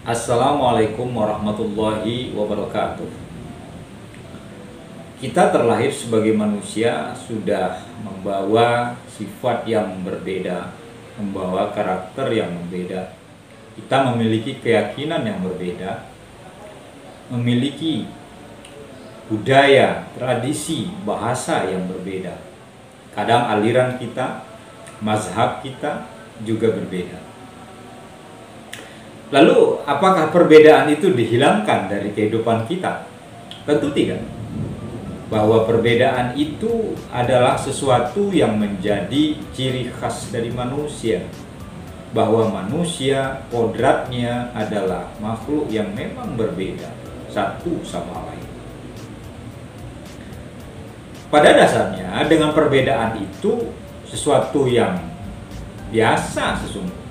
Assalamualaikum warahmatullahi wabarakatuh. Kita terlahir sebagai manusia sudah membawa sifat yang berbeda, membawa karakter yang berbeda. Kita memiliki keyakinan yang berbeda, memiliki budaya, tradisi, bahasa yang berbeda. Kadang aliran kita, mazhab kita juga berbeda. Lalu, apakah perbedaan itu dihilangkan dari kehidupan kita? Tentu tidak. Bahwa perbedaan itu adalah sesuatu yang menjadi ciri khas dari manusia. Bahwa manusia kodratnya adalah makhluk yang memang berbeda satu sama lain. Pada dasarnya, dengan perbedaan itu sesuatu yang biasa sesungguhnya.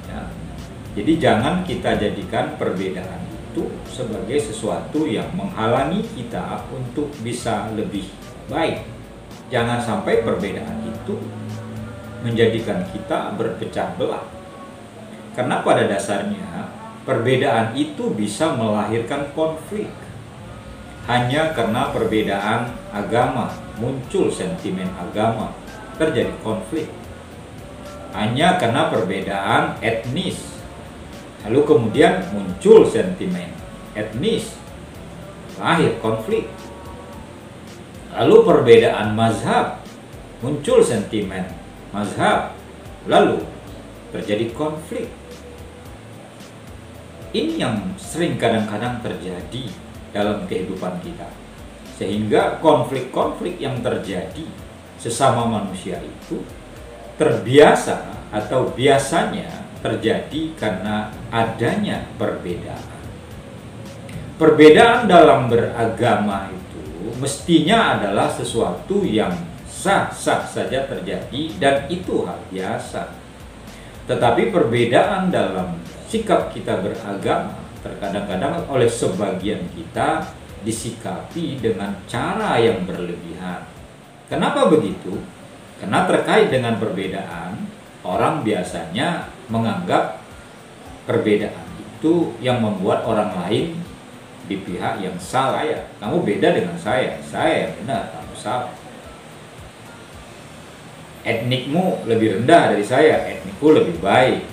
Jadi jangan kita jadikan perbedaan itu sebagai sesuatu yang menghalangi kita untuk bisa lebih baik. Jangan sampai perbedaan itu menjadikan kita berpecah belah. Karena pada dasarnya perbedaan itu bisa melahirkan konflik. Hanya karena perbedaan agama muncul sentimen agama, terjadi konflik. Hanya karena perbedaan etnis, lalu kemudian muncul sentimen etnis, lahir konflik. Lalu perbedaan mazhab, muncul sentimen mazhab, lalu terjadi konflik. Ini yang sering kadang-kadang terjadi dalam kehidupan kita. Sehingga konflik-konflik yang terjadi sesama manusia itu terbiasa atau biasanya terjadi karena adanya perbedaan. Perbedaan dalam beragama itu mestinya adalah sesuatu yang sah-sah saja terjadi dan itu hal biasa. Tetapi perbedaan dalam sikap kita beragama terkadang-kadang oleh sebagian kita disikapi dengan cara yang berlebihan. Kenapa begitu? Karena terkait dengan perbedaan, orang biasanya menganggap perbedaan itu yang membuat orang lain di pihak yang salah. Ya, kamu beda dengan saya yang benar, kamu salah. Etnikmu lebih rendah dari saya, etnikku lebih baik.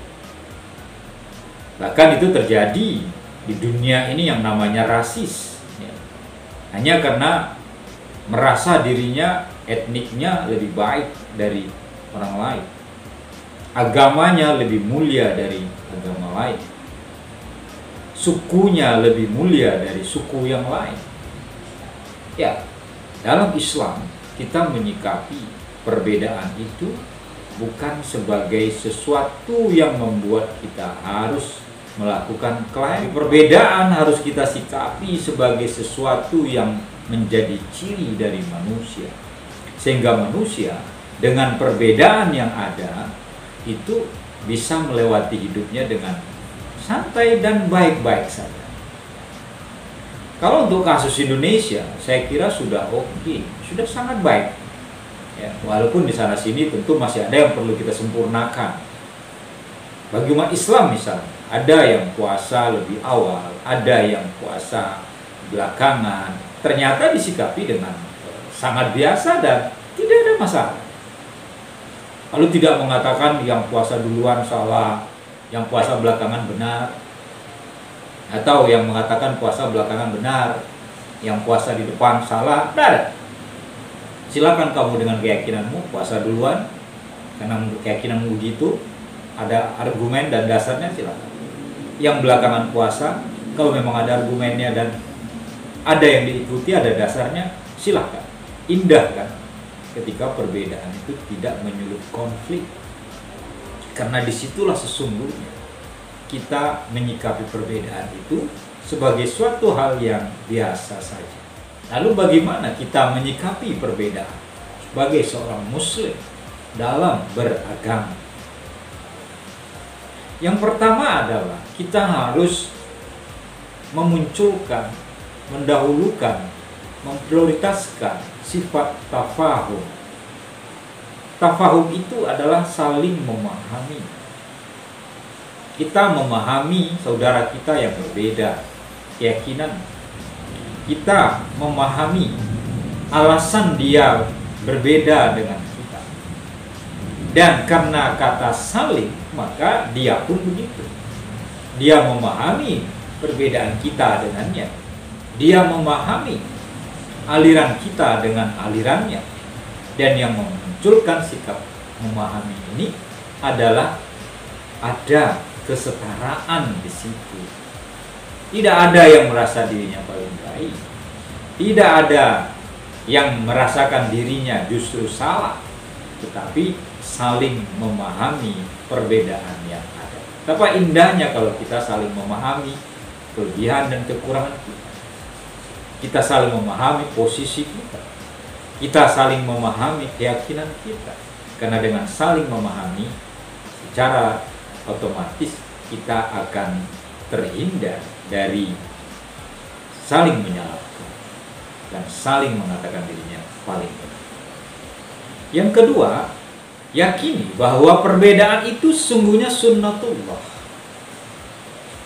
Bahkan itu terjadi di dunia ini yang namanya rasis. Ya. Hanya karena merasa dirinya etniknya lebih baik dari orang lain. Agamanya lebih mulia dari agama lain. Sukunya lebih mulia dari suku yang lain. Ya, dalam Islam kita menyikapi perbedaan itu bukan sebagai sesuatu yang membuat kita harus melakukan klaim. Perbedaan harus kita sikapi sebagai sesuatu yang menjadi ciri dari manusia. Sehingga manusia dengan perbedaan yang ada itu bisa melewati hidupnya dengan santai dan baik-baik saja. Kalau untuk kasus Indonesia, saya kira sudah oke, sudah sangat baik. Ya, walaupun di sana sini tentu masih ada yang perlu kita sempurnakan. Bagi umat Islam misalnya, ada yang puasa lebih awal, ada yang puasa belakangan. Ternyata disikapi dengan sangat biasa dan tidak ada masalah. Lalu tidak mengatakan yang puasa duluan salah, yang puasa belakangan benar, atau yang mengatakan puasa belakangan benar, yang puasa di depan salah. Tidak ada. Silakan kamu dengan keyakinanmu puasa duluan, karena menurut keyakinanmu begitu, ada argumen dan dasarnya, silakan. Yang belakangan puasa, kalau memang ada argumennya dan ada yang diikuti, ada dasarnya, silakan. Indah kan? Ketika perbedaan itu tidak menyulut konflik. Karena disitulah sesungguhnya kita menyikapi perbedaan itu sebagai suatu hal yang biasa saja. Lalu bagaimana kita menyikapi perbedaan sebagai seorang muslim dalam beragama? Yang pertama adalah kita harus memunculkan, mendahulukan, memprioritaskan sifat tafahum. Tafahum itu adalah saling memahami. kita memahami saudara kita yang berbeda keyakinan. Kita memahami alasan dia berbeda dengan kita. Dan karena kata saling, maka dia pun begitu. Dia memahami perbedaan kita dengannya. Dia memahami aliran kita dengan alirannya. Dan yang memunculkan sikap memahami ini adalah ada kesetaraan di situ. Tidak ada yang merasa dirinya paling baik. Tidak ada yang merasakan dirinya justru salah. Tetapi saling memahami perbedaan yang ada. Betapa indahnya kalau kita saling memahami kelebihan dan kekurangan kita. Kita saling memahami posisi kita. Kita saling memahami keyakinan kita. Karena dengan saling memahami, secara otomatis kita akan terhindar dari saling menyalahkan dan saling mengatakan dirinya paling benar. Yang kedua, yakini bahwa perbedaan itu sesungguhnya sunnatullah.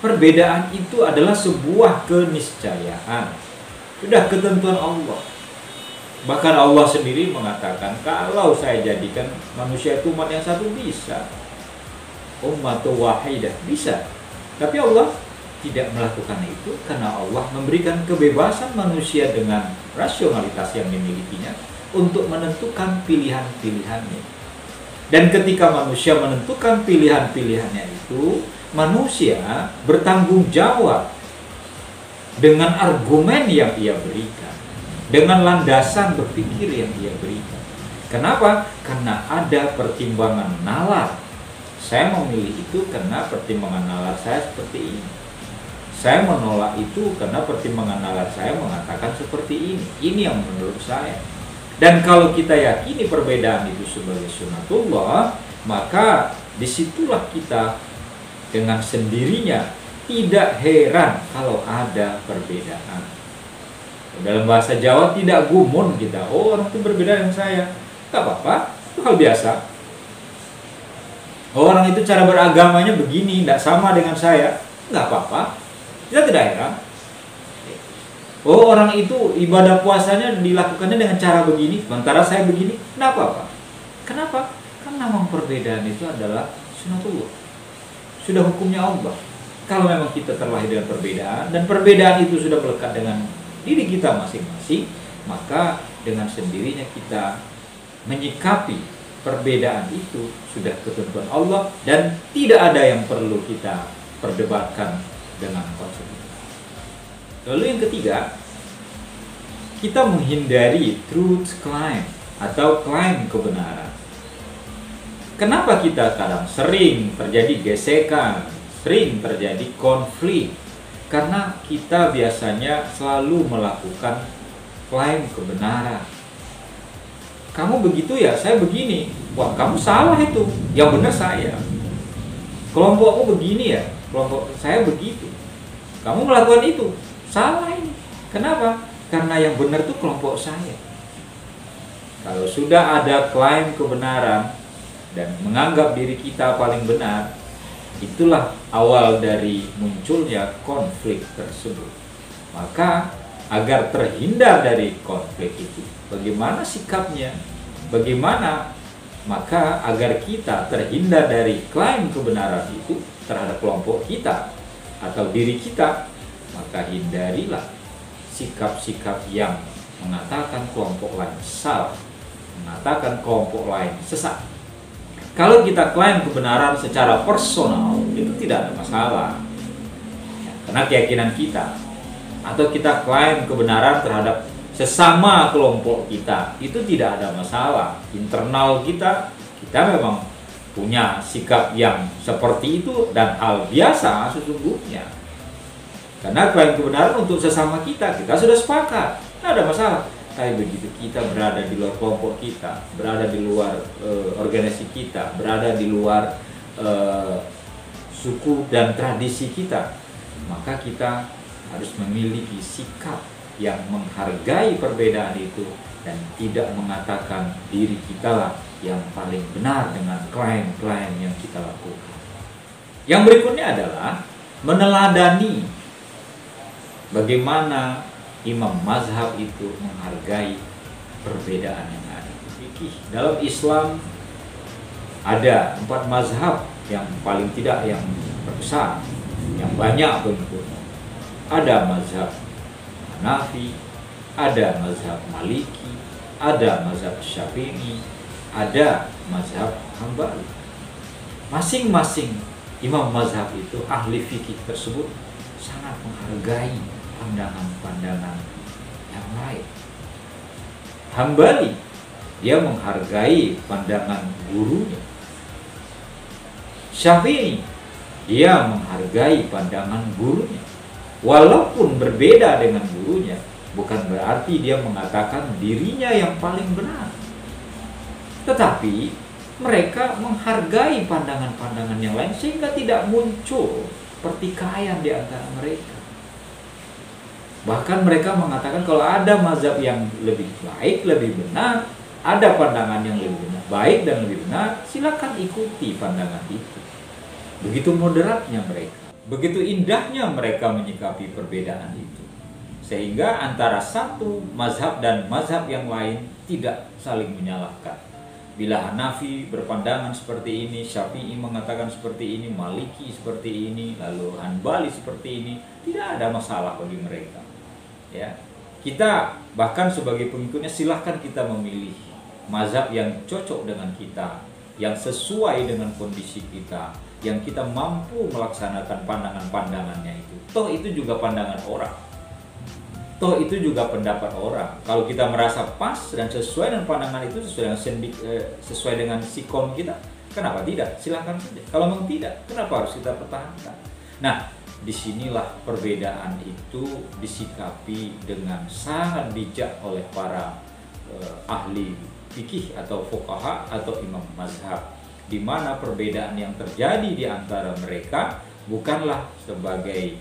Perbedaan itu adalah sebuah keniscayaan. Sudah ketentuan Allah. Bahkan Allah sendiri mengatakan, kalau saya jadikan manusia itu umat yang satu, bisa. Ummatu wahidah, bisa. Tapi Allah tidak melakukan itu karena Allah memberikan kebebasan manusia dengan rasionalitas yang dimilikinya untuk menentukan pilihan-pilihannya. Dan ketika manusia menentukan pilihan-pilihannya itu, manusia bertanggung jawab dengan argumen yang ia berikan, dengan landasan berpikir yang ia berikan. Kenapa? Karena ada pertimbangan nalar. Saya memilih itu karena pertimbangan nalar saya seperti ini. Saya menolak itu karena pertimbangan nalar saya mengatakan seperti ini. Ini yang menurut saya. Dan kalau kita yakini perbedaan itu sebagai sunnatullah, maka disitulah kita dengan sendirinya tidak heran kalau ada perbedaan. Dalam bahasa Jawa tidak gumun kita. Oh, orang itu berbeda dengan saya. Tak apa-apa, itu hal biasa. Oh, orang itu cara beragamanya begini, tidak sama dengan saya. Nggak apa-apa. Kita tidak heran. Oh, orang itu ibadah puasanya dilakukannya dengan cara begini, sementara saya begini. Tidak apa-apa. Kenapa? Karena memang perbedaan itu adalah sunnatullah. Sudah hukumnya Allah. Kalau memang kita terlahir dengan perbedaan, dan perbedaan itu sudah melekat dengan diri kita masing-masing, maka dengan sendirinya kita menyikapi perbedaan itu sudah ketentuan Allah, dan tidak ada yang perlu kita perdebatkan dengan konsep itu. Lalu yang ketiga, kita menghindari truth claim atau klaim kebenaran. Kenapa kita kadang sering terjadi gesekan, sering terjadi konflik? Karena kita biasanya selalu melakukan klaim kebenaran. Kamu begitu ya, saya begini. Wah, kamu salah itu. Yang benar saya. Kelompokmu begini ya, kelompok saya begitu. Kamu melakukan itu, salah ini. Kenapa? Karena yang benar itu kelompok saya. Kalau sudah ada klaim kebenaran dan menganggap diri kita paling benar, itulah awal dari munculnya konflik tersebut. Maka agar terhindar dari konflik itu, bagaimana sikapnya? Bagaimana? Maka agar kita terhindar dari klaim kebenaran itu terhadap kelompok kita atau diri kita, maka hindarilah sikap-sikap yang mengatakan kelompok lain salah, mengatakan kelompok lain sesat. Kalau kita klaim kebenaran secara personal, itu tidak ada masalah. Karena keyakinan kita. Atau kita klaim kebenaran terhadap sesama kelompok kita, itu tidak ada masalah. Internal kita memang punya sikap yang seperti itu dan hal biasa sesungguhnya. Karena klaim kebenaran untuk sesama kita sudah sepakat, tidak ada masalah. Tapi begitu kita berada di luar kelompok kita, berada di luar organisasi kita, berada di luar suku dan tradisi kita, maka kita harus memiliki sikap yang menghargai perbedaan itu dan tidak mengatakan diri kita lah yang paling benar dengan klaim-klaim yang kita lakukan. Yang berikutnya adalah meneladani bagaimana imam mazhab itu menghargai perbedaan yang ada. Fikih dalam Islam ada 4 mazhab yang paling tidak yang terbesar, yang banyak pengikutnya. Ada mazhab Hanafi, ada mazhab Maliki, ada mazhab Syafi'i, ada mazhab Hambali. Masing-masing imam mazhab itu, ahli fikih tersebut, sangat menghargai pandangan-pandangan yang lain. Hambali, dia menghargai pandangan gurunya. Syafi'i, dia menghargai pandangan gurunya. Walaupun berbeda dengan gurunya, bukan berarti dia mengatakan dirinya yang paling benar. Tetapi mereka menghargai pandangan-pandangan yang lain sehingga tidak muncul pertikaian di antara mereka. Bahkan mereka mengatakan kalau ada mazhab yang lebih baik, lebih benar, ada pandangan yang lebih benar, baik dan lebih benar, silakan ikuti pandangan itu. Begitu moderatnya mereka, begitu indahnya mereka menyikapi perbedaan itu, sehingga antara satu mazhab dan mazhab yang lain tidak saling menyalahkan. Bila Hanafi berpandangan seperti ini, Syafi'i mengatakan seperti ini, Maliki seperti ini, lalu Hanbali seperti ini, tidak ada masalah bagi mereka. Ya, kita bahkan sebagai pengikutnya silahkan kita memilih mazhab yang cocok dengan kita, yang sesuai dengan kondisi kita, yang kita mampu melaksanakan pandangan-pandangannya itu. Toh itu juga pandangan orang. Toh itu juga pendapat orang. Kalau kita merasa pas dan sesuai dengan pandangan itu, sesuai dengan sikon kita, kenapa tidak? Silahkan saja. Kalau memang tidak, kenapa harus kita pertahankan? Nah, disinilah perbedaan itu disikapi dengan sangat bijak oleh para ahli fikih atau fuqaha atau imam mazhab, di mana perbedaan yang terjadi di antara mereka bukanlah sebagai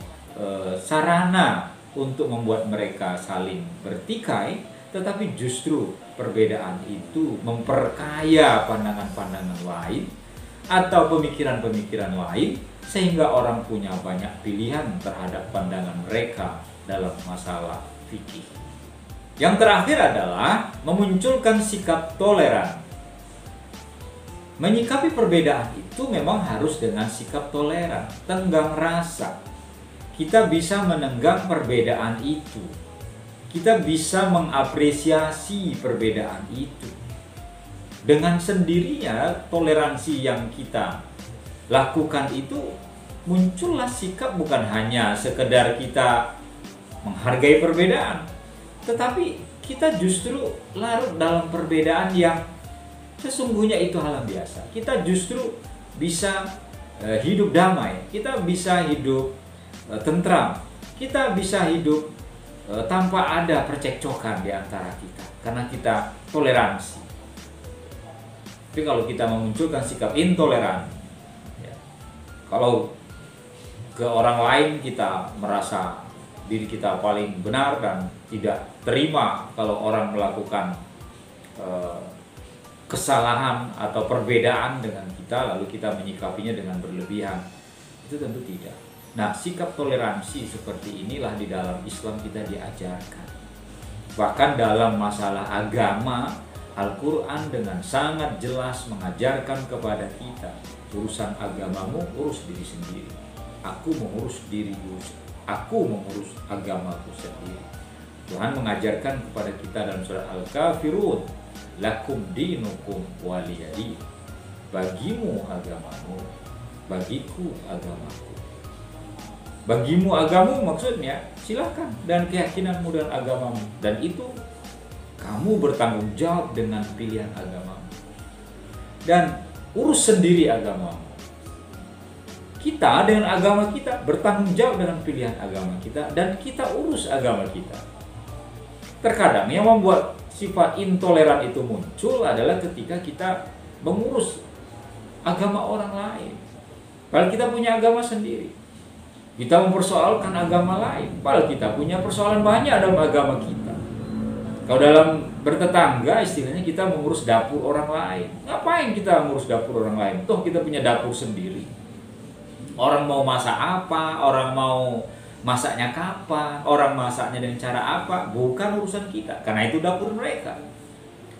sarana untuk membuat mereka saling bertikai, tetapi justru perbedaan itu memperkaya pandangan-pandangan lain atau pemikiran-pemikiran lain, sehingga orang punya banyak pilihan terhadap pandangan mereka dalam masalah fikih. Yang terakhir adalah memunculkan sikap toleran. Menyikapi perbedaan itu memang harus dengan sikap toleran, tenggang rasa. Kita bisa menenggang perbedaan itu. Kita bisa mengapresiasi perbedaan itu. Dengan sendirinya toleransi yang kita lakukan itu, muncullah sikap bukan hanya sekedar kita menghargai perbedaan, tetapi kita justru larut dalam perbedaan yang sesungguhnya itu hal yang biasa. Kita justru bisa hidup damai, kita bisa hidup tentram, kita bisa hidup tanpa ada percekcokan di antara kita, karena kita toleransi. Tapi kalau kita memunculkan sikap intoleran, ya, kalau ke orang lain kita merasa diri kita paling benar dan tidak terima kalau orang melakukan kesalahan atau perbedaan dengan kita, lalu kita menyikapinya dengan berlebihan, itu tentu tidak. Nah, sikap toleransi seperti inilah di dalam Islam kita diajarkan. Bahkan dalam masalah agama, Al-Quran dengan sangat jelas mengajarkan kepada kita, urusan agamamu urus diri sendiri. Aku mengurus diriku, aku mengurus agamaku sendiri. Tuhan mengajarkan kepada kita dalam surat Al-Kafirun, lakum dinukum waliyadi. Bagimu agamamu, bagiku agamaku. Bagimu agamamu maksudnya silahkan, dan keyakinanmu dan agamamu, dan itu kamu bertanggung jawab dengan pilihan agamamu, dan urus sendiri agamamu. Kita dengan agama kita bertanggung jawab dengan pilihan agama kita, dan kita urus agama kita. Terkadang yang membuat sifat intoleran itu muncul adalah ketika kita mengurus agama orang lain, padahal kita punya agama sendiri. Kita mempersoalkan agama lain, padahal kita punya persoalan banyak dalam agama kita. Kalau dalam bertetangga, istilahnya kita mengurus dapur orang lain. Ngapain kita mengurus dapur orang lain? Toh kita punya dapur sendiri. Orang mau masak apa, orang mau masaknya kapan, orang masaknya dengan cara apa, bukan urusan kita, karena itu dapur mereka.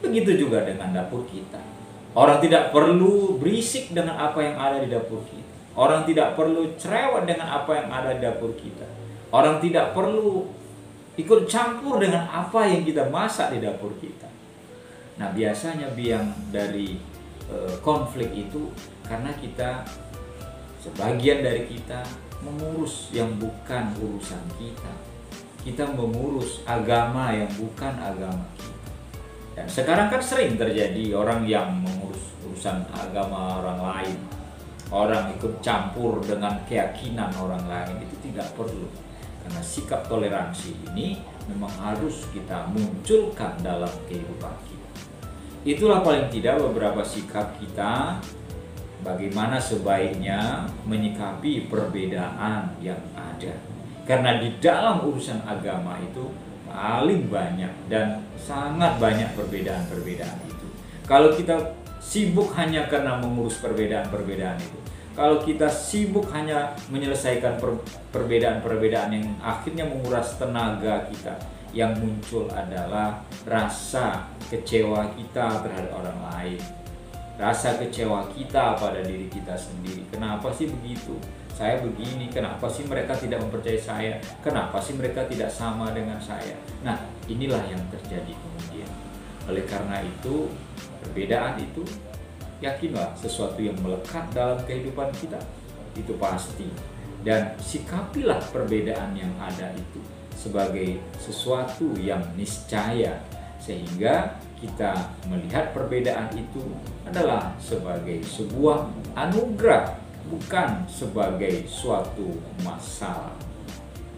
Begitu juga dengan dapur kita. Orang tidak perlu berisik dengan apa yang ada di dapur kita. Orang tidak perlu cerewet dengan apa yang ada di dapur kita. Orang tidak perlu ikut campur dengan apa yang kita masak di dapur kita. Nah, biasanya biang dari konflik itu karena kita, sebagian dari kita mengurus yang bukan urusan kita. Kita mengurus agama yang bukan agama kita. Dan sekarang kan sering terjadi orang yang mengurus urusan agama orang lain. Orang ikut campur dengan keyakinan orang lain, itu tidak perlu. Karena sikap toleransi ini memang harus kita munculkan dalam kehidupan kita. Itulah paling tidak beberapa sikap kita bagaimana sebaiknya menyikapi perbedaan yang ada. Karena di dalam urusan agama itu paling banyak dan sangat banyak perbedaan-perbedaan itu. Kalau kita sibuk hanya karena mengurus perbedaan-perbedaan itu, kalau kita sibuk hanya menyelesaikan perbedaan-perbedaan yang akhirnya menguras tenaga kita, yang muncul adalah rasa kecewa kita terhadap orang lain, rasa kecewa kita pada diri kita sendiri. Kenapa sih begitu? Saya begini, kenapa sih mereka tidak mempercayai saya? Kenapa sih mereka tidak sama dengan saya? Nah, inilah yang terjadi kemudian. Oleh karena itu, perbedaan itu, yakinlah sesuatu yang melekat dalam kehidupan kita, itu pasti. Dan sikapilah perbedaan yang ada itu sebagai sesuatu yang niscaya, sehingga kita melihat perbedaan itu adalah sebagai sebuah anugerah, bukan sebagai suatu masalah.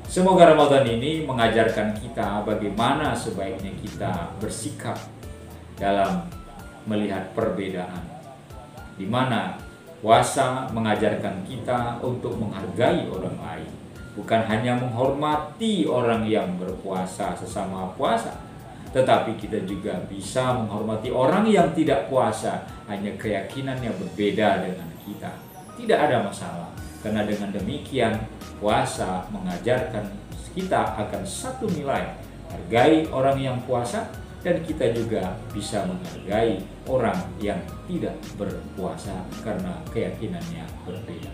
Semoga Ramadan ini mengajarkan kita bagaimana sebaiknya kita bersikap dalam melihat perbedaan, di mana puasa mengajarkan kita untuk menghargai orang lain, bukan hanya menghormati orang yang berpuasa sesama puasa, tetapi kita juga bisa menghormati orang yang tidak puasa, hanya keyakinannya berbeda dengan kita. Tidak ada masalah, karena dengan demikian puasa mengajarkan kita akan satu nilai, hargai orang yang puasa, dan kita juga bisa menghargai orang yang tidak berpuasa karena keyakinannya berbeda.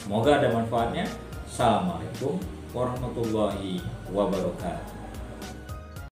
Semoga ada manfaatnya. Assalamualaikum warahmatullahi wabarakatuh.